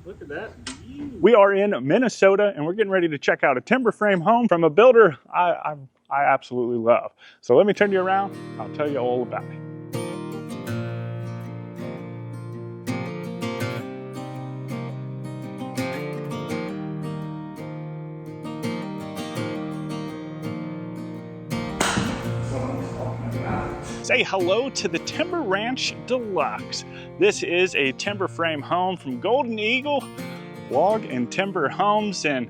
Look at that view. We are in Minnesota and we're getting ready to check out a timber frame home from a builder I absolutely love. So let me turn you around. I'll tell you all about it. Say hello to the Timber Ranch Deluxe. This is a timber frame home from Golden Eagle Log and Timber Homes, and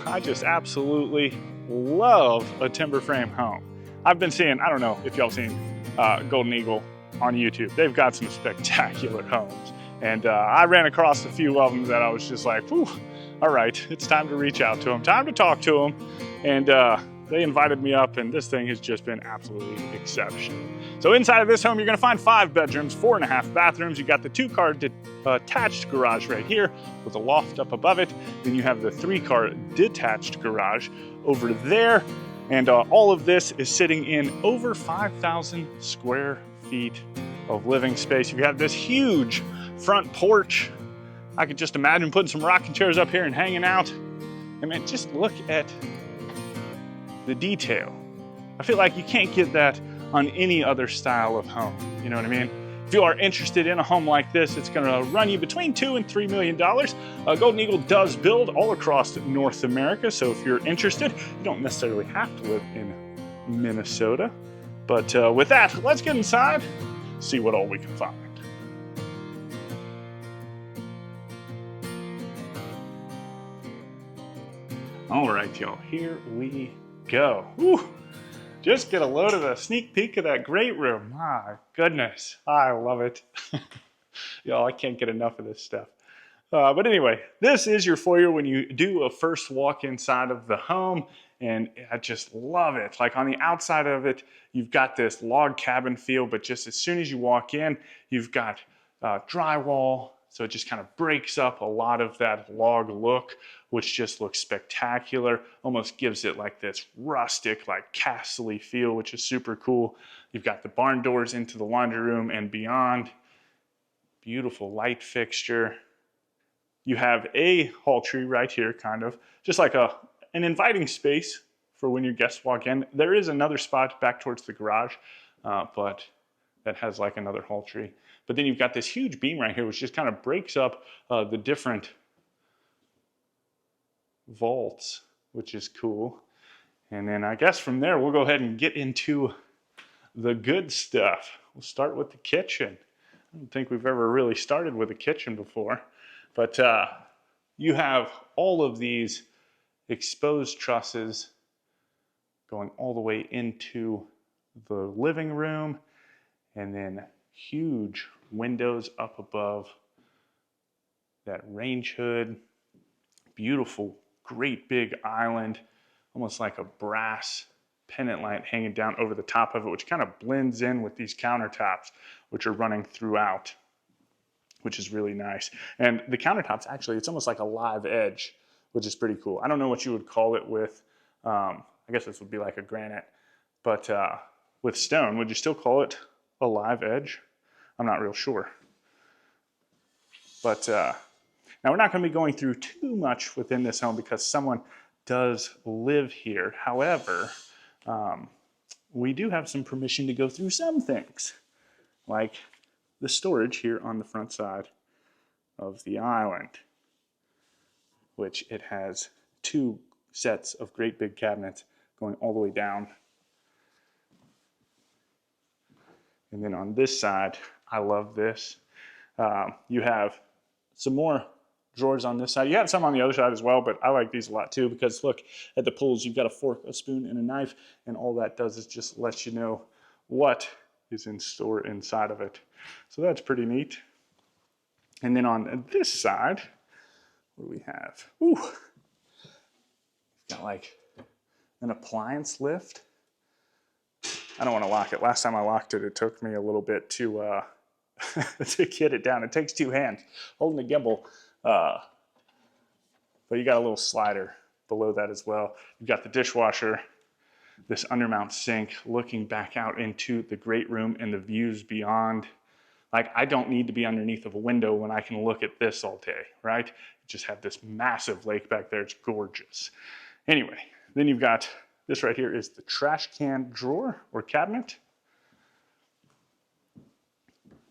I just absolutely love a timber frame home. I've been seeing, I don't know if y'all seen Golden Eagle on YouTube. They've got some spectacular homes, and I ran across a few of them that I was just like, all right, it's time to reach out to them, time to talk to them, and they invited me up, and this thing has just been absolutely exceptional. So inside of this home, you're gonna find 5 bedrooms, 4.5 bathrooms. You got the 2-car attached garage right here with a loft up above it. Then you have the 3-car detached garage over there. And all of this is sitting in over 5,000 square feet of living space. You have this huge front porch. I could just imagine putting some rocking chairs up here and hanging out. And man, just look at the detail. I feel like you can't get that on any other style of home. You know what I mean? If you are interested in a home like this, it's gonna run you between $2 and $3 million. Golden Eagle does build all across North America, so if you're interested, you don't necessarily have to live in Minnesota. But with that, let's get inside, see what all we can find. All right, y'all, here we go. Woo. Just get a load of a sneak peek of that great room. My goodness, I love it. Y'all, I can't get enough of this stuff. But anyway, this is your foyer when you do a first walk inside of the home, and I just love it. Like on the outside of it, you've got this log cabin feel, but just as soon as you walk in, you've got drywall. So it just kind of breaks up a lot of that log look, which just looks spectacular. Almost gives it like this rustic, like castle-y feel, which is super cool. You've got the barn doors into the laundry room and beyond. Beautiful light fixture. You have a hall tree right here, kind of, just like an inviting space for when your guests walk in. There is another spot back towards the garage, but that has like another hall tree. But then you've got this huge beam right here, which just kind of breaks up the different vaults, which is cool. And then I guess from there, we'll go ahead and get into the good stuff. We'll start with the kitchen. I don't think we've ever really started with a kitchen before, but you have all of these exposed trusses going all the way into the living room, and then huge windows up above that range hood. Beautiful, great big island, almost like a brass pendant light hanging down over the top of it, which kind of blends in with these countertops, which are running throughout, which is really nice. And the countertops, actually, it's almost like a live edge, which is pretty cool. I don't know what you would call it with, I guess this would be like a granite, but with stone, would you still call it a live edge? I'm not real sure. But now we're not going to be going through too much within this home because someone does live here. However, we do have some permission to go through some things, like the storage here on the front side of the island, which it has 2 sets of great big cabinets going all the way down. And then on this side, I love this. You have some more drawers on this side. You have some on the other side as well, but I like these a lot too because look at the pulls. You've got a fork, a spoon, and a knife, and all that does is just let you know what is in store inside of it. So that's pretty neat. And then on this side, what do we have? Got like an appliance lift. I don't want to lock it. Last time I locked it, it took me a little bit to to get it down. It takes 2 hands holding the gimbal. But you got a little slider below that as well. You've got the dishwasher, this undermount sink looking back out into the great room and the views beyond. Like, I don't need to be underneath of a window when I can look at this all day, right? Just have this massive lake back there. It's gorgeous. Anyway, then you've got this right here is the trash can drawer or cabinet.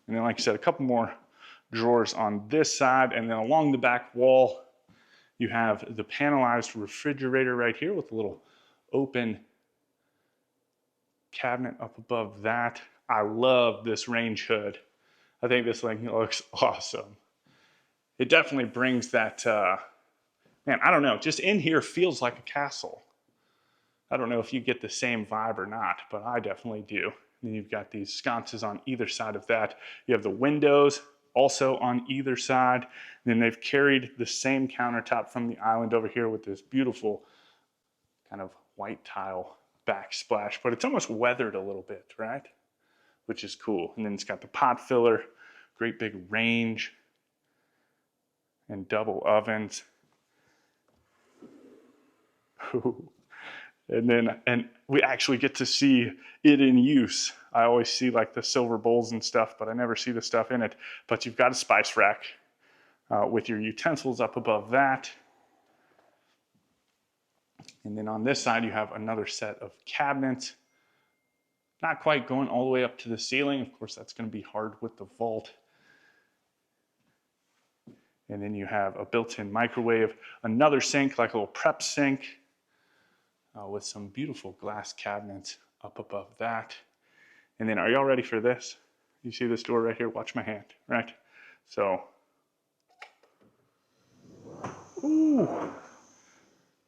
And then, like I said, a couple more drawers on this side. And then along the back wall, you have the panelized refrigerator right here with a little open cabinet up above that. I love this range hood. I think this thing looks awesome. It definitely brings that, man, I don't know, just in here feels like a castle. I don't know if you get the same vibe or not, but I definitely do. And then you've got these sconces on either side of that. You have the windows also on either side. And then they've carried the same countertop from the island over here with this beautiful kind of white tile backsplash, but it's almost weathered a little bit, right? Which is cool. And then it's got the pot filler, great big range, and double ovens. And we actually get to see it in use. I always see like the silver bowls and stuff, but I never see the stuff in it. But you've got a spice rack with your utensils up above that. And then on this side, you have another set of cabinets. Not quite going all the way up to the ceiling. Of course, that's going to be hard with the vault. And then you have a built-in microwave, another sink, like a little prep sink, with some beautiful glass cabinets up above that. And then, are y'all ready for this? You see this door right here? Watch my hand, right? So, ooh,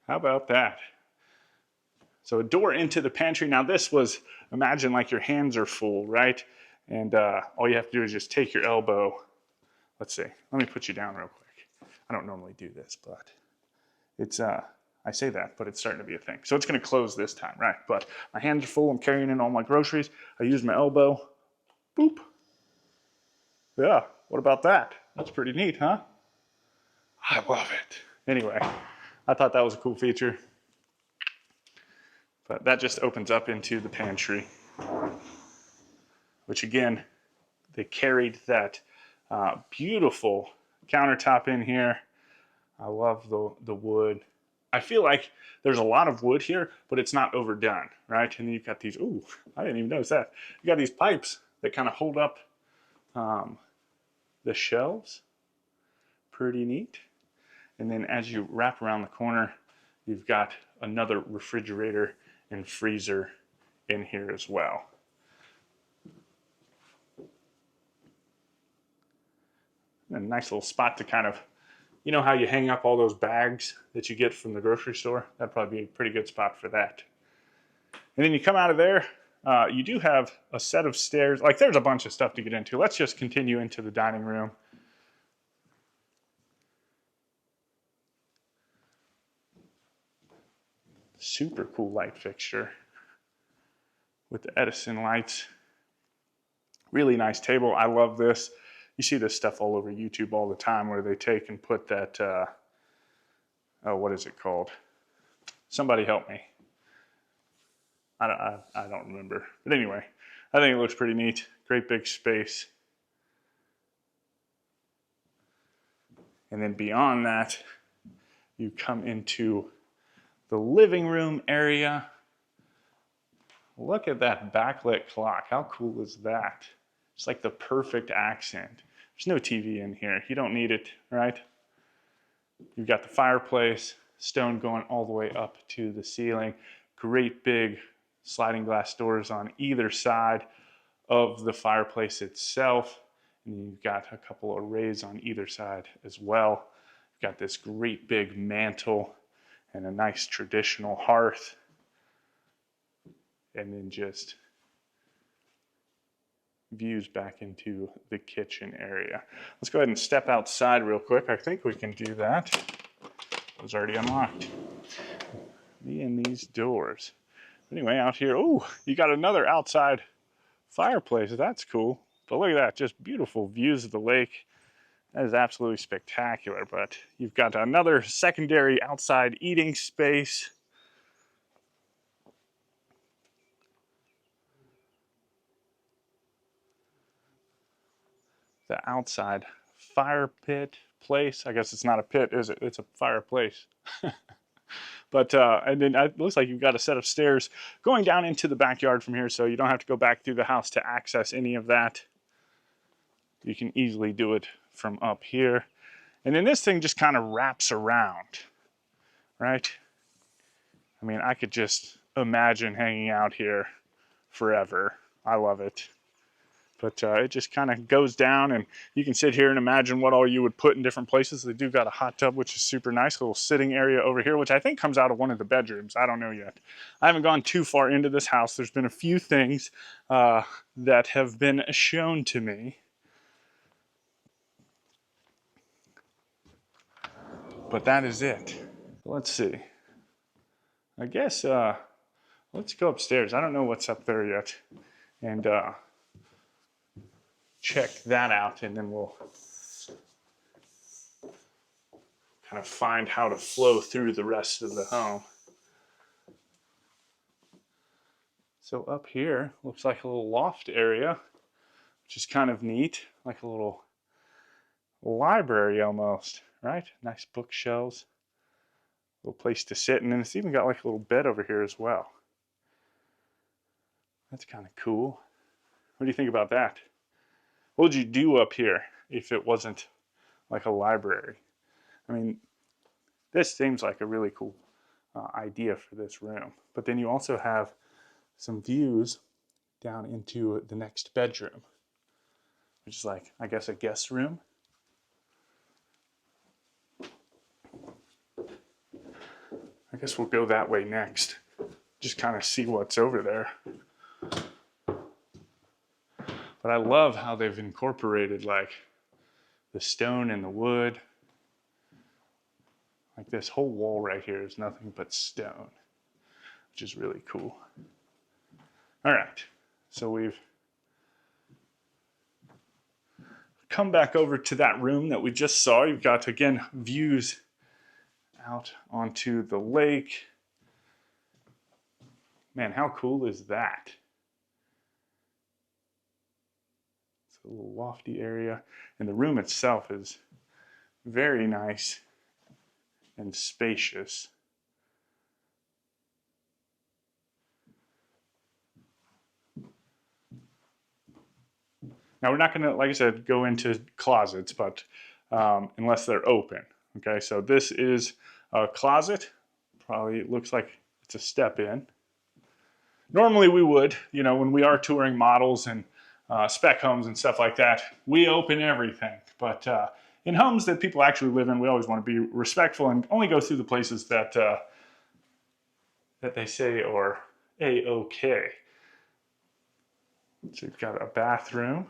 how about that? So a door into the pantry. Now this was, imagine like your hands are full, right? And all you have to do is just take your elbow. Let's see, let me put you down real quick. I don't normally do this, but it's, I say that, but it's starting to be a thing. So it's gonna close this time, right? But my hands are full, I'm carrying in all my groceries. I use my elbow, boop. Yeah, what about that? That's pretty neat, huh? I love it. Anyway, I thought that was a cool feature. But that just opens up into the pantry, which again, they carried that beautiful countertop in here. I love the wood. I feel like there's a lot of wood here, but it's not overdone, right? And then you've got these, ooh, I didn't even notice that. You got these pipes that kind of hold up the shelves. Pretty neat. And then as you wrap around the corner, you've got another refrigerator and freezer in here as well. And a nice little spot to kind of, you know how you hang up all those bags that you get from the grocery store? That'd probably be a pretty good spot for that. And then you come out of there, you do have a set of stairs. Like there's a bunch of stuff to get into. Let's just continue into the dining room. Super cool light fixture with the Edison lights. Really nice table. I love this. You see this stuff all over YouTube all the time where they take and put that, oh, what is it called? Somebody help me. I don't remember. But anyway, I think it looks pretty neat. Great big space. And then beyond that, you come into the living room area. Look at that backlit clock. How cool is that? It's like the perfect accent. There's no TV in here. You don't need it, right? You've got the fireplace, stone going all the way up to the ceiling. Great big sliding glass doors on either side of the fireplace itself. And you've got a couple of arrays on either side as well. You've got this great big mantle and a nice traditional hearth. And then just views back into the kitchen area. Let's go ahead and step outside real quick. I think we can do that. It was already unlocked. Me and these doors. Anyway, out here, oh, you got another outside fireplace. That's cool. But look at that, just beautiful views of the lake. That is absolutely spectacular. But you've got another secondary outside eating space. the outside fire pit place. I guess it's not a pit, is it? It's a fireplace. But and then it looks like you've got a set of stairs going down into the backyard from here, so you don't have to go back through the house to access any of that. You can easily do it from up here. And then this thing just kind of wraps around, right? I mean, I could just imagine hanging out here forever. I love it. But it just kind of goes down, and you can sit here and imagine what all you would put in different places. They do got a hot tub, which is super nice. A little sitting area over here, which I think comes out of one of the bedrooms. I don't know yet. I haven't gone too far into this house. There's been a few things that have been shown to me. But that is it. Let's see. I guess let's go upstairs. I don't know what's up there yet. And check that out, and then we'll kind of find how to flow through the rest of the home. So up here looks like a little loft area, which is kind of neat, like a little library almost, right? Nice bookshelves, little place to sit, and then it's even got like a little bed over here as well. That's kind of cool. What do you think about that? What would you do up here if it wasn't like a library? I mean, this seems like a really cool idea for this room. But then you also have some views down into the next bedroom, which is like, I guess, a guest room. I guess we'll go that way next. Just kind of see what's over there. But I love how they've incorporated like the stone and the wood. Like this whole wall right here is nothing but stone, which is really cool. All right, so we've come back over to that room that we just saw. You've got, again, views out onto the lake. Man, how cool is that? A little lofty area, and the room itself is very nice and spacious. Now we're not going to, like I said, go into closets, but unless they're open. Okay, so this is a closet. Probably it looks like it's a step in. Normally we would, you know, when we are touring models and spec homes and stuff like that, we open everything. But in homes that people actually live in, we always want to be respectful and only go through the places that that they say are A-OK. So you've got a bathroom,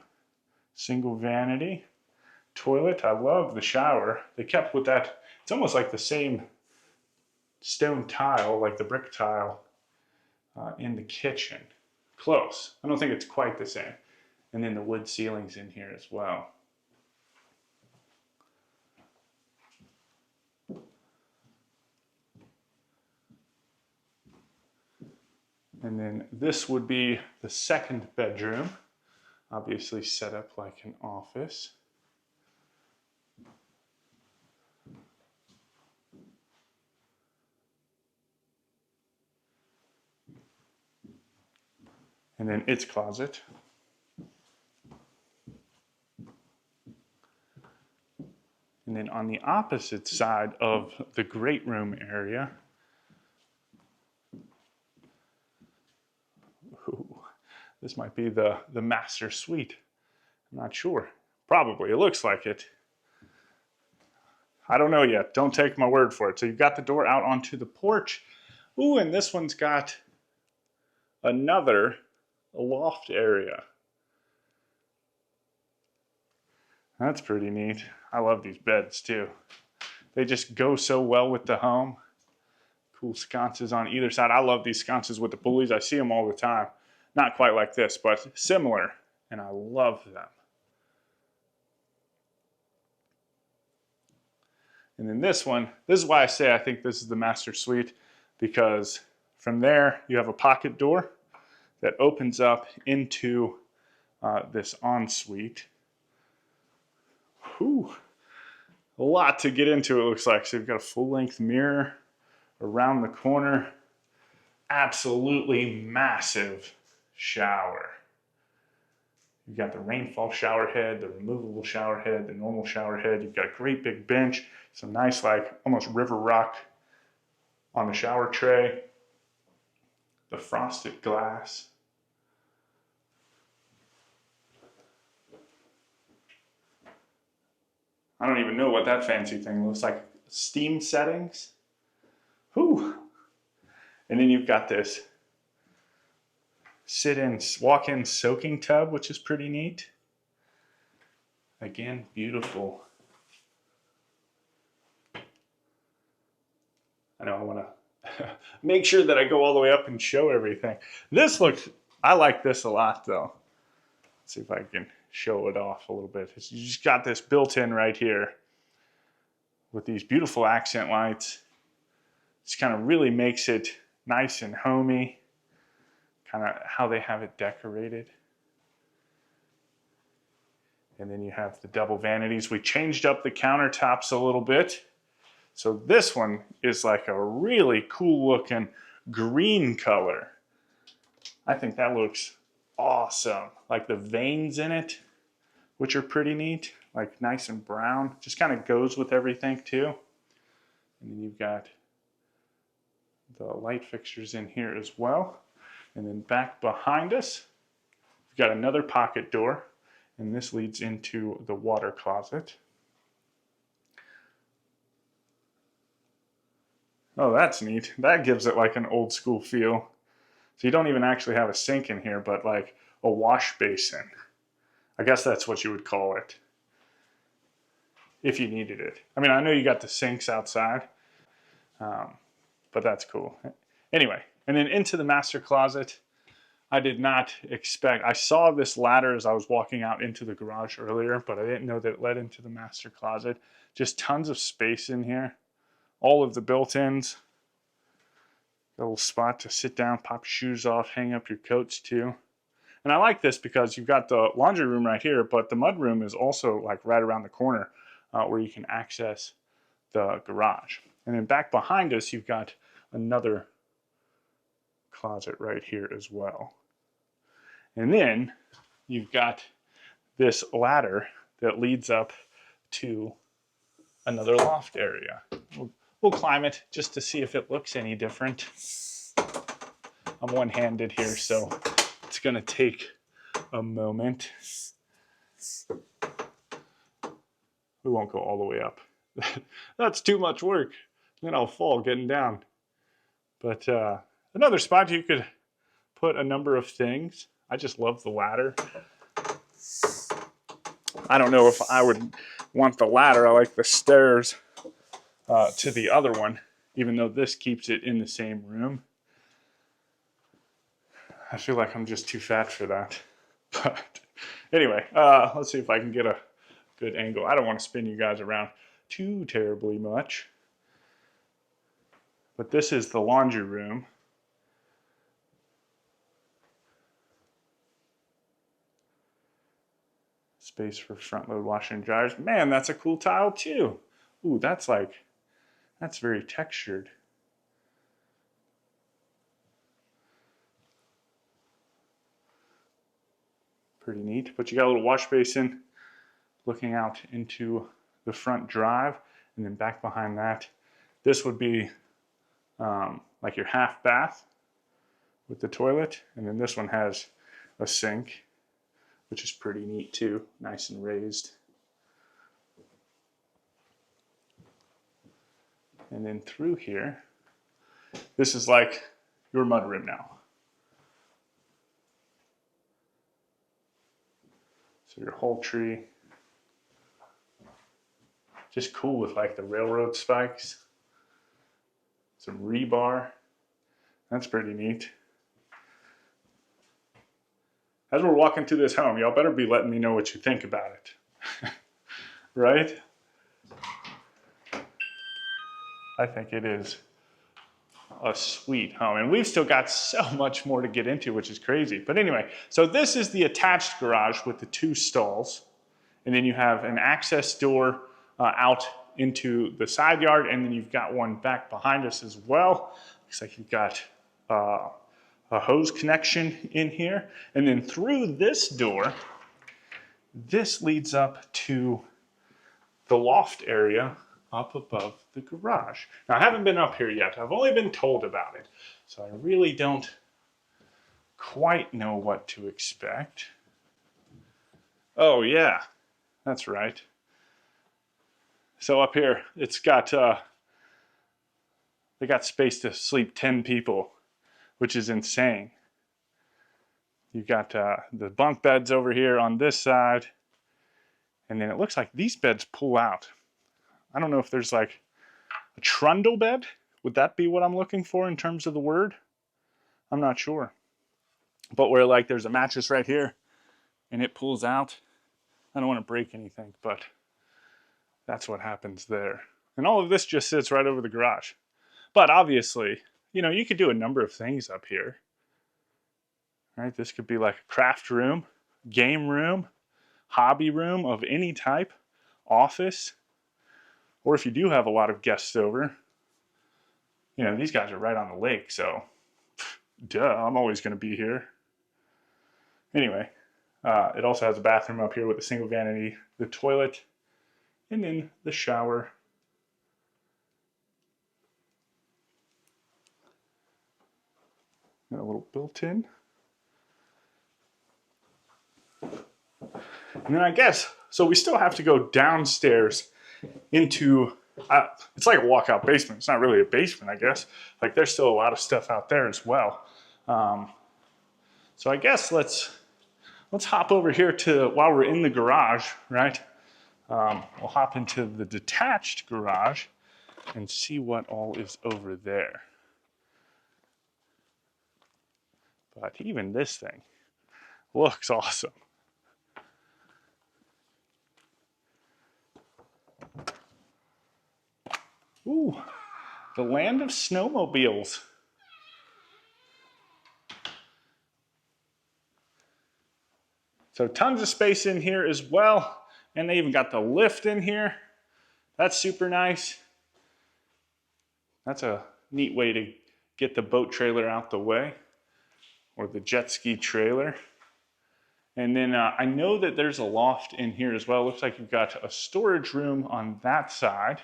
single vanity, toilet. I love the shower. They kept with that. It's almost like the same stone tile, like the brick tile in the kitchen. Close. I don't think it's quite the same. And then the wood ceilings in here as well. And then this would be the second bedroom, obviously set up like an office. And then its closet. And then on the opposite side of the great room area, ooh, this might be the master suite. I'm not sure. Probably. It looks like it. I don't know yet. Don't take my word for it. So you've got the door out onto the porch. Ooh, and this one's got another loft area. That's pretty neat. I love these beds too. They just go so well with the home. Cool sconces on either side. I love these sconces with the pulleys. I see them all the time. Not quite like this, but similar. And I love them. And then this one, this is why I say I think this is the master suite, because from there you have a pocket door that opens up into this ensuite. whew, a lot to get into, it looks like. So you've got a full-length mirror around the corner. Absolutely massive shower. You've got the rainfall shower head, the removable shower head, the normal shower head. You've got a great big bench, some nice, like, almost river rock on the shower tray. The frosted glass. I don't even know what that fancy thing looks like. Steam settings. Whew. And then you've got this sit-in, walk-in soaking tub, which is pretty neat. Again, beautiful. I know I want to make sure that I go all the way up and show everything. This looks, I like this a lot though. Let's see if I can show it off a little bit. You just got this built-in right here with these beautiful accent lights. Just kind of really makes it nice and homey, kind of how they have it decorated. And then you have the double vanities. We changed up the countertops a little bit. So this one is like a really cool looking green color. I think that looks awesome. Like the veins in it, which are pretty neat, like nice and brown. Just kind of goes with everything too. And then you've got the light fixtures in here as well. And then back behind us, we've got another pocket door, and this leads into the water closet. Oh, that's neat. That gives it like an old school feel. So you don't even actually have a sink in here, but like a wash basin. I guess that's what you would call it, if you needed it. I mean, I know you got the sinks outside, but that's cool. Anyway, and then into the master closet. I did not expect, I saw this ladder as I was walking out into the garage earlier, but I didn't know that it led into the master closet. Just tons of space in here. All of the built-ins. A little spot to sit down, pop your shoes off, hang up your coats too. And I like this because you've got the laundry room right here, but the mud room is also like right around the corner where you can access the garage. And then back behind us, you've got another closet right here as well. And then you've got this ladder that leads up to another loft area. We'll climb it just to see if it looks any different. I'm one-handed here, so it's gonna take a moment. We won't go all the way up. That's too much work. Then I'll fall getting down. But another spot you could put a number of things. I just love the ladder. I don't know if I would want the ladder. I like the stairs to the other one, even though this keeps it in the same room. I feel like I'm just too fat for that. But anyway, let's see if I can get a good angle. I don't want to spin you guys around too terribly much. But this is the laundry room. Space for front load washer and dryers. Man, that's a cool tile too. Ooh, that's very textured. Pretty neat. But you got a little wash basin looking out into the front drive, and then back behind that, this would be like your half bath with the toilet, and then this one has a sink, which is pretty neat too, nice and raised. And then through here, this is like your mudroom now. So your whole tree, just cool with like the railroad spikes, some rebar. That's pretty neat. As we're walking through this home, y'all better be letting me know what you think about it. Right? I think it is a sweet home. And we've still got so much more to get into, which is crazy. But anyway, so this is the attached garage with the 2 stalls. And then you have an access door out into the side yard, and then you've got one back behind us as well. Looks like you've got a hose connection in here. And then through this door, this leads up to the loft area up above the garage. Now, I haven't been up here yet. I've only been told about it. So I really don't quite know what to expect. Oh yeah, that's right. So up here, it's got, they got space to sleep 10 people, which is insane. You've got the bunk beds over here on this side. And then it looks like these beds pull out. I don't know if there's like a trundle bed. Would that be what I'm looking for in terms of the word? I'm not sure. But where like there's a mattress right here and it pulls out. I don't want to break anything, but that's what happens there. And all of this just sits right over the garage. But obviously, you know, you could do a number of things up here. Right? This could be like a craft room, game room, hobby room of any type, office. Or if you do have a lot of guests over, you know, these guys are right on the lake, so duh, I'm always going to be here. Anyway, it also has a bathroom up here with a single vanity, the toilet, and then the shower. Got a little built-in. And then I guess, so we still have to go downstairs into, it's like a walkout basement. It's not really a basement, I guess. Like there's still a lot of stuff out there as well. So I guess let's hop over here to, while we're in the garage, right? We'll hop into the detached garage and see what all is over there. But even this thing looks awesome. Ooh, the land of snowmobiles. So tons of space in here as well. And they even got the lift in here. That's super nice. That's a neat way to get the boat trailer out the way, or the jet ski trailer. And then I know that there's a loft in here as well. Looks like you've got a storage room on that side.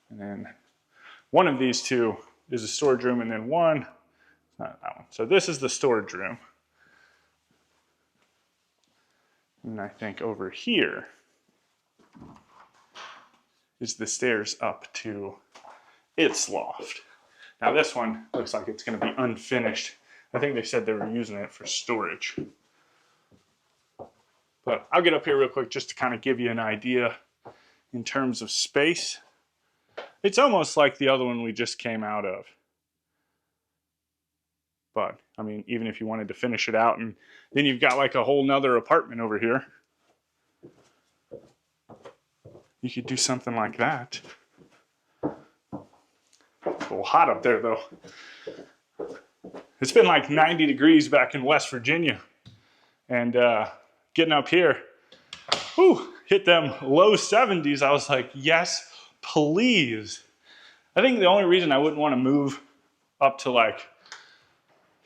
And then one of these two is a storage room, and then one, not that one. So this is the storage room. And I think over here is the stairs up to its loft. Now this one looks like it's going to be unfinished. I think they said they were using it for storage. But I'll get up here real quick just to kind of give you an idea in terms of space. It's almost like the other one we just came out of. But, I mean, even if you wanted to finish it out, and then you've got like a whole nother apartment over here. You could do something like that. It's a little hot up there, though. It's been like 90 degrees back in West Virginia. And getting up here, whew, hit them low 70s. I was like, yes, please. I think the only reason I wouldn't want to move up to like,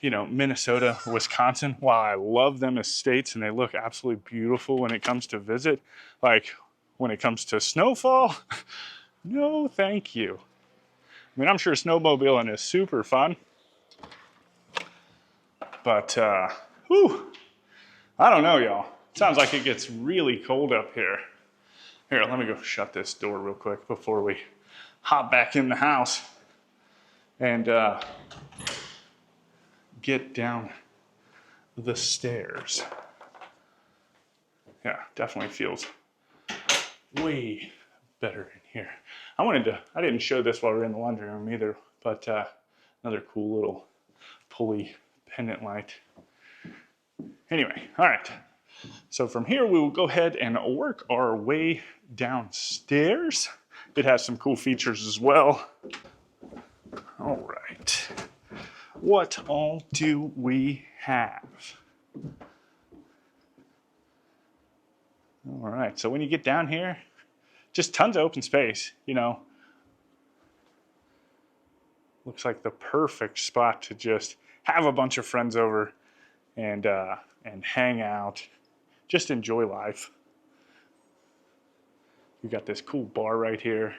you know, Minnesota, Wisconsin, while I love them as states and they look absolutely beautiful when it comes to visit, like when it comes to snowfall, no thank you. I mean, I'm sure snowmobiling is super fun, but whew, I don't know, y'all. Sounds like it gets really cold up here. Here, let me go shut this door real quick before we hop back in the house and get down the stairs. Yeah, definitely feels way better in here. I didn't show this while we were in the laundry room either, but another cool little pulley pendant light. Anyway, all right. So from here, we will go ahead and work our way downstairs. It has some cool features as well. All right. What all do we have? All right, so when you get down here, just tons of open space, you know. Looks like the perfect spot to just have a bunch of friends over and hang out, just enjoy life. You got this cool bar right here.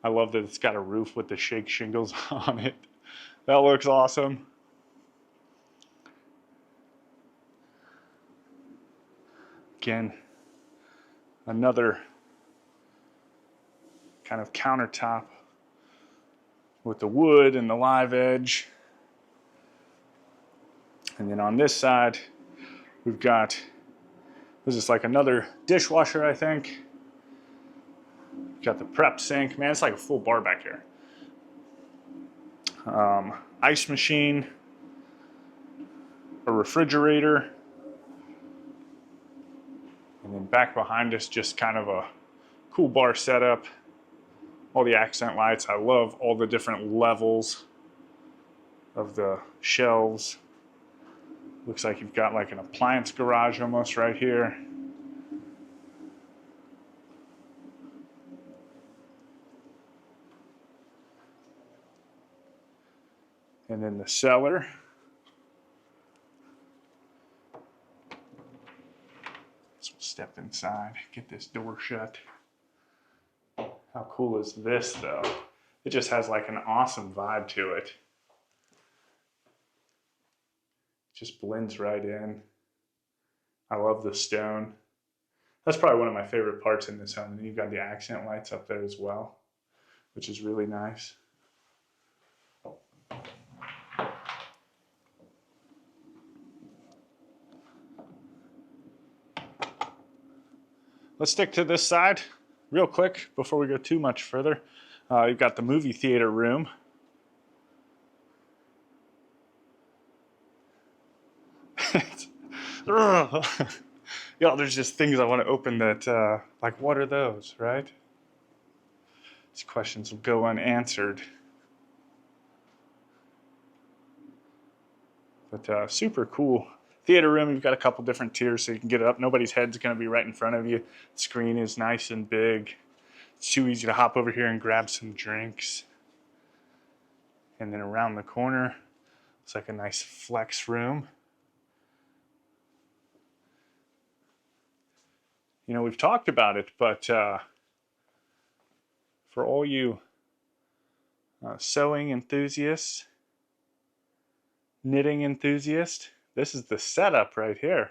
I love that it's got a roof with the shake shingles on it. That looks awesome. Again, another kind of countertop with the wood and the live edge. And then on this side, we've got, this is like another dishwasher, I think. Got the prep sink. Man, it's like a full bar back here. Ice machine, a refrigerator, and then back behind us, just kind of a cool bar setup. All the accent lights. I love all the different levels of the shelves. Looks like you've got like an appliance garage almost right here. And then the cellar. So we'll step inside, get this door shut. How cool is this though? It just has like an awesome vibe to it. Just blends right in. I love the stone. That's probably one of my favorite parts in this home. And you've got the accent lights up there as well, which is really nice. Let's stick to this side real quick before we go too much further. You've got the movie theater room. Yeah, there's just things I want to open that, like, what are those, right? These questions will go unanswered. But super cool. Theater room, you've got a couple different tiers so you can get it up. Nobody's head's going to be right in front of you. The screen is nice and big. It's too easy to hop over here and grab some drinks. And then around the corner, it's like a nice flex room. You know, we've talked about it, but for all you sewing enthusiasts, knitting enthusiasts, this is the setup right here.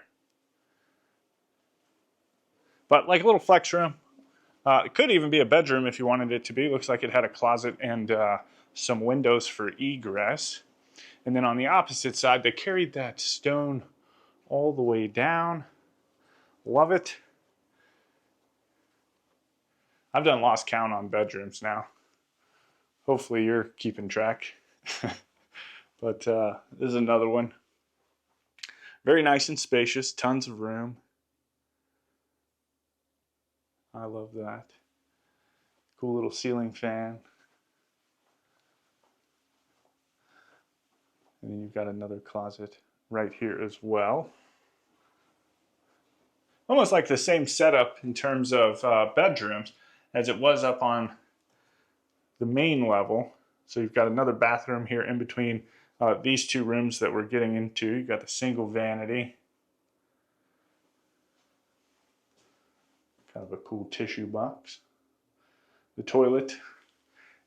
But like a little flex room. It could even be a bedroom if you wanted it to be. Looks like it had a closet and some windows for egress. And then on the opposite side, they carried that stone all the way down. Love it. I've done lost count on bedrooms now. Hopefully you're keeping track. But this is another one. Very nice and spacious, tons of room. I love that. Cool little ceiling fan. And then you've got another closet right here as well. Almost like the same setup in terms of bedrooms as it was up on the main level. So you've got another bathroom here in between these two rooms that we're getting into. You've got the single vanity. Kind of a cool tissue box. The toilet.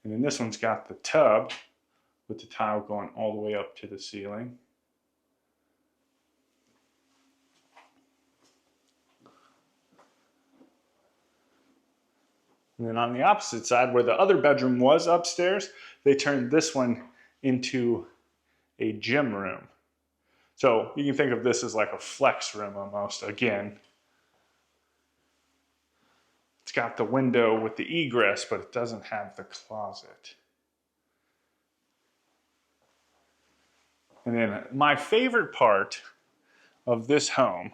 And then this one's got the tub with the tile going all the way up to the ceiling. And then on the opposite side, where the other bedroom was upstairs, they turned this one into a gym room. So you can think of this as like a flex room almost. Again, it's got the window with the egress, but it doesn't have the closet. And then my favorite part of this home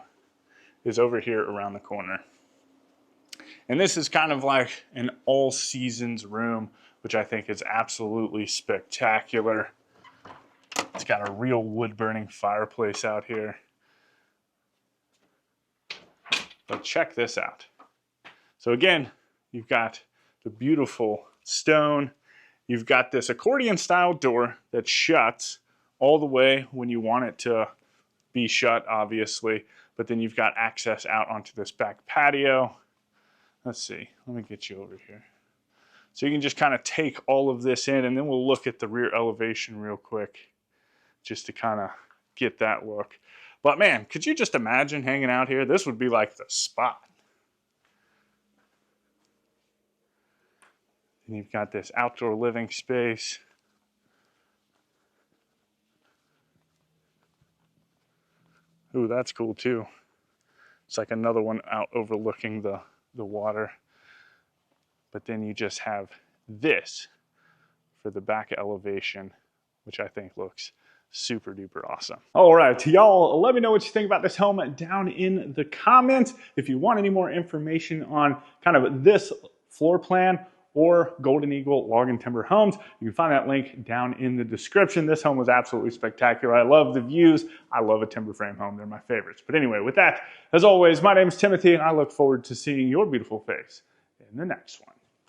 is over here around the corner. And this is kind of like an all seasons room, which I think is absolutely spectacular. It's got a real wood burning fireplace out here. But check this out. So again, you've got the beautiful stone. You've got this accordion style door that shuts all the way when you want it to be shut, obviously. But then you've got access out onto this back patio. Let's see, let me get you over here. So you can just kind of take all of this in, and then we'll look at the rear elevation real quick just to kind of get that look. But man, could you just imagine hanging out here? This would be like the spot. And you've got this outdoor living space. Ooh, that's cool too. It's like another one out overlooking the water. But then you just have this for the back elevation, which I think looks super duper awesome. All right, y'all, let me know what you think about this home down in the comments. If you want any more information on kind of this floor plan or Golden Eagle Log and Timber Homes, you can find that link down in the description. This home was absolutely spectacular. I love the views. I love a timber frame home. They're my favorites. But anyway, with that, as always, my name is Timothy, and I look forward to seeing your beautiful face in the next one.